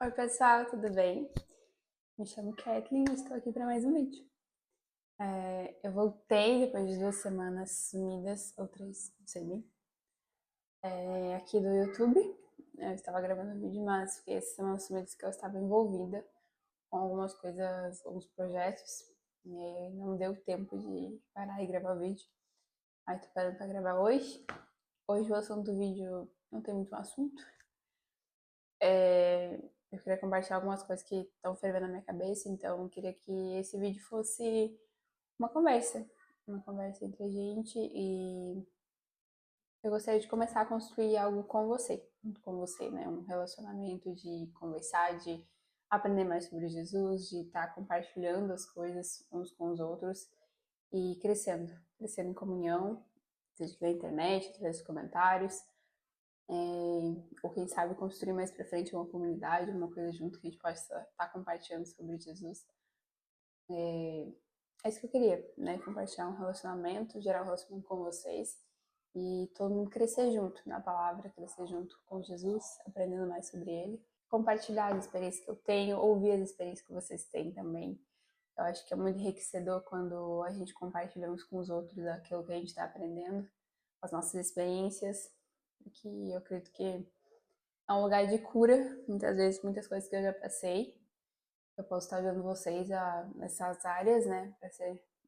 Oi pessoal, tudo bem? Me chamo Kathleen e estou aqui para mais um vídeo. Eu voltei depois de 2 semanas sumidas, ou 3, não sei bem, aqui do YouTube. Eu estava gravando um vídeo, mas fiquei essas semanas sumidas que eu estava envolvida com algumas coisas, alguns projetos, e aí não deu tempo de parar e gravar o vídeo. Aí estou parando para gravar hoje. Hoje o assunto do vídeo não tem muito assunto. Eu queria compartilhar algumas coisas que estão fervendo na minha cabeça, então eu queria que esse vídeo fosse uma conversa entre a gente e eu gostaria de começar a construir algo com você, junto com você, né? Um relacionamento de conversar, de aprender mais sobre Jesus, de estar compartilhando as coisas uns com os outros e crescendo em comunhão, seja na internet, através dos comentários, ou quem sabe construir mais pra frente uma comunidade, uma coisa junto que a gente possa estar compartilhando sobre Jesus. É isso que eu queria, né? Compartilhar um relacionamento, gerar um relacionamento com vocês e todo mundo crescer junto na palavra, crescer junto com Jesus, aprendendo mais sobre ele. Compartilhar as experiências que eu tenho, ouvir as experiências que vocês têm também. Eu acho que é muito enriquecedor quando a gente compartilha uns com os outros aquilo que a gente está aprendendo, as nossas experiências, que eu acredito que é um lugar de cura, muitas vezes, muitas coisas que eu já passei. Eu posso estar ajudando vocês nessas áreas, né, para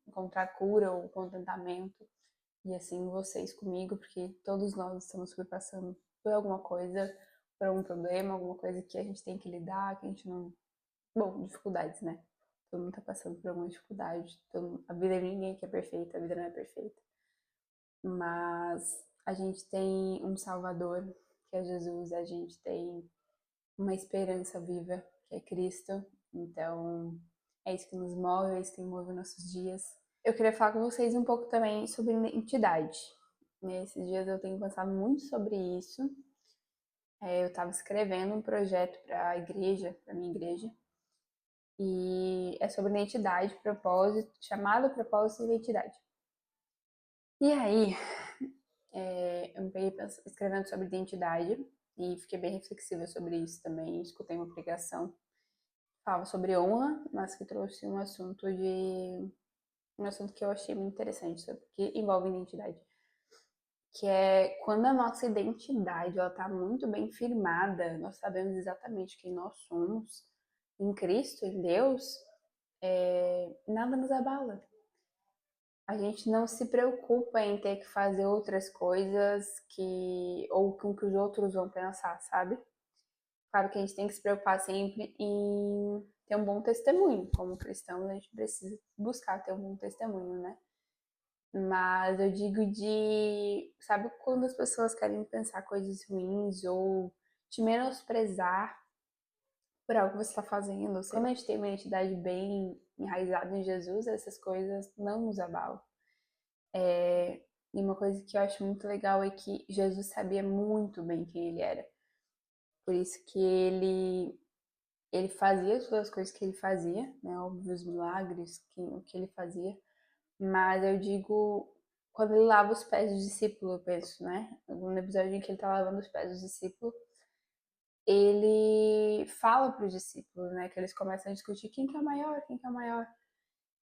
encontrar cura ou contentamento, e assim vocês comigo, porque todos nós estamos passando por alguma coisa, por algum problema, alguma coisa que a gente tem que lidar, que a gente não. Bom, dificuldades, né? Todo mundo tá passando por alguma dificuldade, a vida de ninguém aqui é perfeita, a vida não é perfeita. Mas a gente tem um Salvador, que é Jesus, a gente tem uma esperança viva, que é Cristo. Então, é isso que nos move, é isso que move nossos dias. Eu queria falar com vocês um pouco também sobre identidade. Nesses dias eu tenho pensado muito sobre isso. Eu estava escrevendo um projeto para a igreja, para minha igreja, e é sobre identidade, propósito, chamado propósito e identidade. E aí, eu me peguei escrevendo sobre identidade e fiquei bem reflexiva sobre isso também. Escutei uma pregação falava sobre honra, mas que trouxe um assunto que eu achei muito interessante, sobre, que envolve identidade, que é quando a nossa identidade ela está muito bem firmada, nós sabemos exatamente quem nós somos em Cristo, em Deus, nada nos abala. A gente não se preocupa em ter que fazer outras coisas que ou com que os outros vão pensar, sabe? Claro que a gente tem que se preocupar sempre em ter um bom testemunho. Como cristão, a gente precisa buscar ter um bom testemunho, né? Mas eu digo sabe quando as pessoas querem pensar coisas ruins ou te menosprezar por algo que você está fazendo? Ou seja, quando a gente tem uma identidade bem enraizada em Jesus, essas coisas não nos abalam. E uma coisa que eu acho muito legal é que Jesus sabia muito bem quem ele era. Por isso que ele fazia todas as coisas que ele fazia, né? Óbvio, os milagres, o que ele fazia. Mas eu digo, quando ele lava os pés dos discípulos, eu penso, né? No episódio em que ele tá lavando os pés dos discípulos, ele fala para os discípulos, né? Que eles começam a discutir quem que é o maior, quem que é o maior,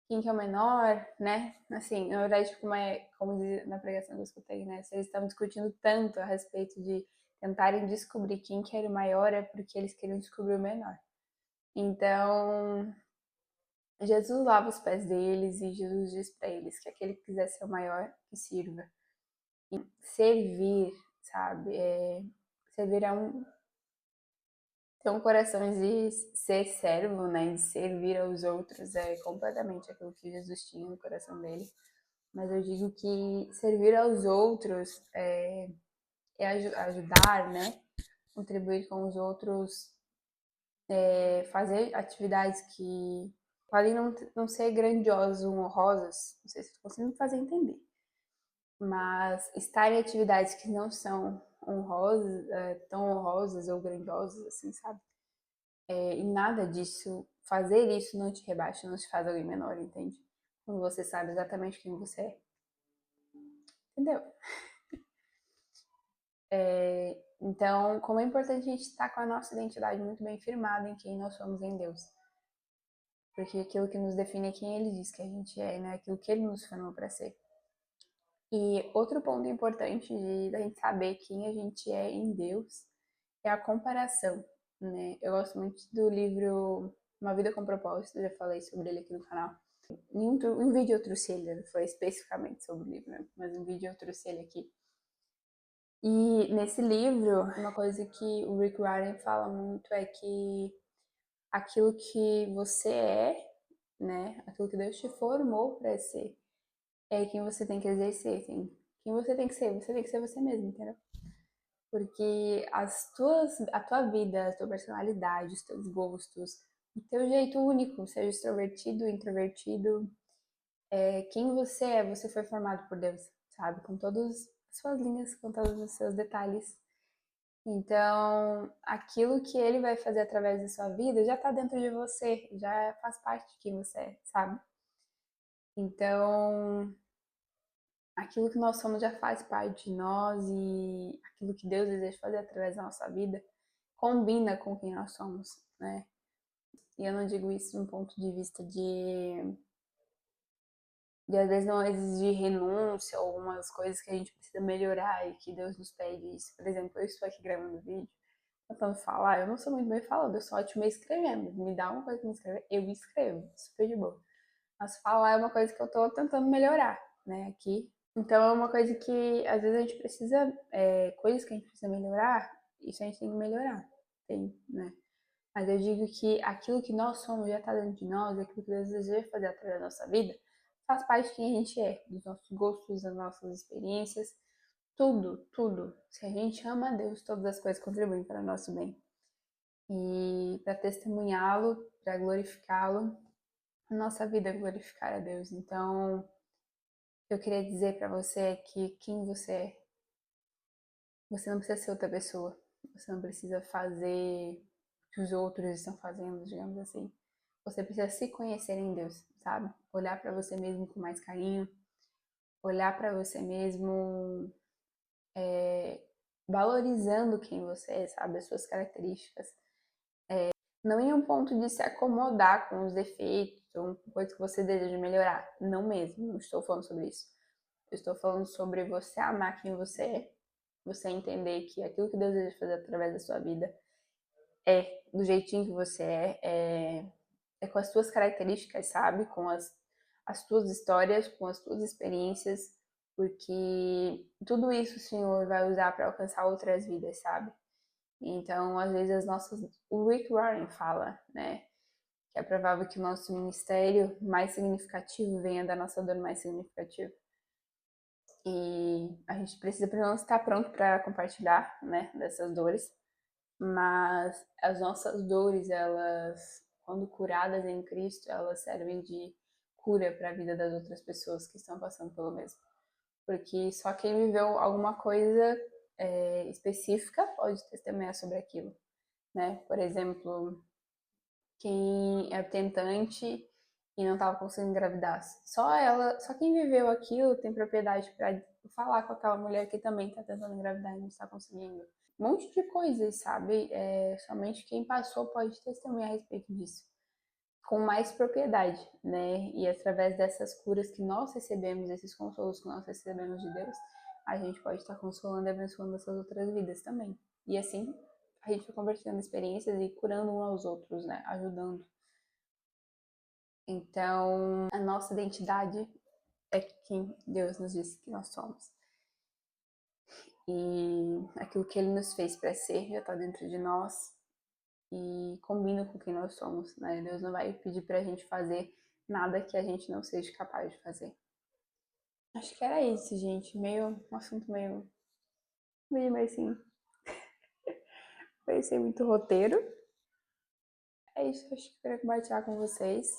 quem que é o menor, né? Assim, na verdade, como diz na pregação que eu escutei, né? Se eles estavam discutindo tanto a respeito de tentarem descobrir quem que era o maior, é porque eles queriam descobrir o menor. Então, Jesus lava os pés deles e Jesus diz para eles que aquele que quiser ser o maior, que sirva. E servir, sabe? Servir ter um coração de ser servo, né? De servir aos outros é completamente aquilo que Jesus tinha no coração dele. Mas eu digo que servir aos outros é ajudar, né? Contribuir com os outros, fazer atividades que podem não ser grandiosas ou honrosas, não sei se estou conseguindo me fazer entender, mas estar em atividades que não são honrosas, tão honrosas ou grandiosas, assim, sabe? E nada disso, fazer isso não te rebaixa, não te faz alguém menor, entende? Quando você sabe exatamente quem você é, entendeu? Então, como é importante a gente estar com a nossa identidade muito bem firmada em quem nós somos em Deus. Porque aquilo que nos define é quem Ele diz que a gente é, né? Aquilo que Ele nos formou para ser. E outro ponto importante da gente saber quem a gente é em Deus é a comparação, né? Eu gosto muito do livro Uma Vida com Propósito, já falei sobre ele aqui no canal. Em um vídeo eu trouxe ele, não foi especificamente sobre o livro, né? Mas em um vídeo eu trouxe ele aqui. E nesse livro, uma coisa que o Rick Warren fala muito é que aquilo que você é, né? Aquilo que Deus te formou para ser, é quem você tem que exercer, assim. Quem você tem que ser você mesmo, entendeu? Porque a tua vida, a tua personalidade, os teus gostos, o teu jeito único, seja extrovertido, introvertido, quem você foi formado por Deus, sabe? Com todas as suas linhas, com todos os seus detalhes. Então, aquilo que ele vai fazer através da sua vida já tá dentro de você, já faz parte de quem você é, sabe? Então, aquilo que nós somos já faz parte de nós e aquilo que Deus deseja fazer através da nossa vida combina com quem nós somos, né? E eu não digo isso de um ponto de vista de às vezes não exigir renúncia ou algumas coisas que a gente precisa melhorar e que Deus nos pede isso. Por exemplo, eu estou aqui gravando vídeo, tentando falar, eu não sou muito bem falando, eu sou ótima escrevendo. Me dá uma coisa pra me escrever, eu escrevo, super de boa. Mas falar é uma coisa que eu tô tentando melhorar, né, aqui. Então é uma coisa que às vezes a gente precisa, coisas que a gente precisa melhorar, isso a gente tem que melhorar, tem, né? Mas eu digo que aquilo que nós somos já está dentro de nós, aquilo que Deus deseja fazer através da nossa vida, faz parte de quem a gente é, dos nossos gostos, das nossas experiências, tudo, tudo. Se a gente ama a Deus, todas as coisas contribuem para o nosso bem. E para testemunhá-lo, para glorificá-lo, a nossa vida é glorificar a Deus. Então, eu queria dizer para você que quem você é, você não precisa ser outra pessoa. Você não precisa fazer o que os outros estão fazendo, digamos assim. Você precisa se conhecer em Deus, sabe? Olhar para você mesmo com mais carinho, olhar para você mesmo valorizando quem você é, sabe? As suas características. Não em um ponto de se acomodar com os defeitos ou coisas que você deseja melhorar. Não mesmo, não estou falando sobre isso. Eu estou falando sobre você amar quem você é, você entender que aquilo que Deus deseja fazer através da sua vida é do jeitinho que você é com as tuas características, sabe? Com as tuas histórias, com as tuas experiências, porque tudo isso o Senhor vai usar para alcançar outras vidas, sabe? Então, às vezes, as nossas. O Rick Warren fala, né? Que é provável que o nosso ministério mais significativo venha da nossa dor mais significativa. E a gente precisa, pelo menos, estar pronto para compartilhar, né? Dessas dores. Mas as nossas dores, elas, quando curadas em Cristo, elas servem de cura para a vida das outras pessoas que estão passando pelo mesmo. Porque só quem viveu alguma coisa específica pode testemunhar sobre aquilo, né? Por exemplo, quem é tentante e não estava conseguindo engravidar. Só quem viveu aquilo tem propriedade para falar com aquela mulher que também está tentando engravidar e não está conseguindo. Um monte de coisas, sabe? Somente quem passou pode testemunhar a respeito disso, com mais propriedade, né? E através dessas curas que nós recebemos, esses consolos que nós recebemos de Deus, a gente pode estar consolando e abençoando essas outras vidas também. E assim, a gente vai compartilhando experiências e curando uns aos outros, né? Ajudando. Então, a nossa identidade é quem Deus nos disse que nós somos. E aquilo que Ele nos fez para ser já está dentro de nós e combina com quem nós somos, né? Deus não vai pedir pra gente fazer nada que a gente não seja capaz de fazer. Acho que era isso, gente. Um assunto meio assim, parecia muito roteiro. É isso, acho que eu queria compartilhar com vocês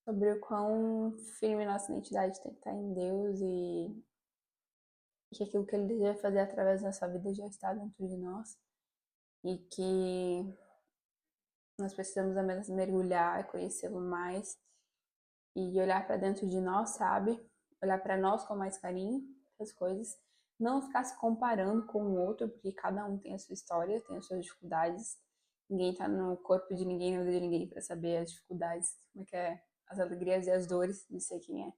sobre o quão firme nossa identidade tem que estar em Deus e que aquilo que Ele deseja fazer através da nossa vida já está dentro de nós e que nós precisamos apenas mergulhar, conhecê-lo mais e olhar para dentro de nós, sabe? Olhar para nós com mais carinho, as coisas, Não ficar se comparando com o outro, porque cada um tem a sua história, tem as suas dificuldades. Ninguém tá no corpo de ninguém, na vida de ninguém, para saber as dificuldades, como é que é, as alegrias e as dores de ser quem é.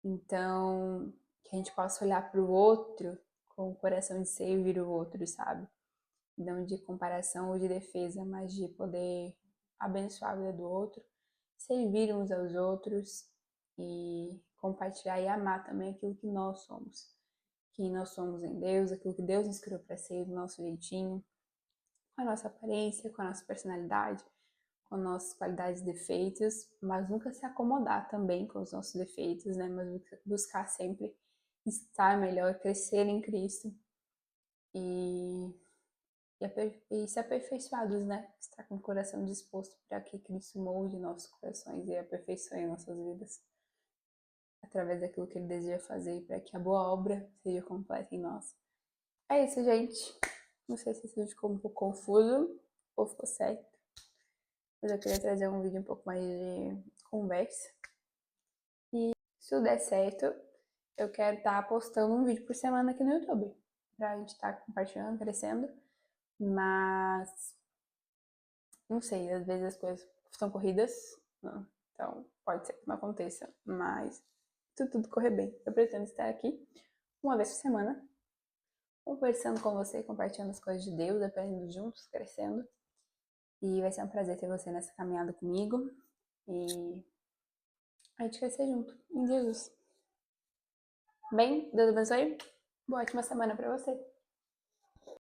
Então, que a gente possa olhar para o outro com o coração de servir o outro, sabe? Não de comparação ou de defesa, mas de poder abençoar a vida do outro, servir uns aos outros e compartilhar e amar também aquilo que nós somos. Quem nós somos em Deus, aquilo que Deus nos criou para ser, do nosso jeitinho, com a nossa aparência, com a nossa personalidade, com nossas qualidades e defeitos, mas nunca se acomodar também com os nossos defeitos, né? Mas buscar sempre estar melhor, crescer em Cristo e, e ser aperfeiçoados, né? Estar com o coração disposto para que Cristo molde nossos corações e aperfeiçoe nossas vidas através daquilo que Ele deseja fazer para que a boa obra seja completa em nós. É isso, gente. Não sei se esse vídeo ficou um pouco confuso ou ficou certo, mas eu queria trazer um vídeo um pouco mais de conversa. E se tudo der certo, eu quero estar postando um vídeo por semana aqui no YouTube, pra gente estar compartilhando, crescendo. Mas não sei, às vezes as coisas estão corridas, não. Então pode ser que não aconteça, mas se tudo correr bem, eu pretendo estar aqui uma vez por semana, conversando com você, compartilhando as coisas de Deus, aprendendo juntos, crescendo. E vai ser um prazer ter você nessa caminhada comigo. E a gente crescer junto, em Jesus. Bem, Deus abençoe. Boa ótima semana pra você.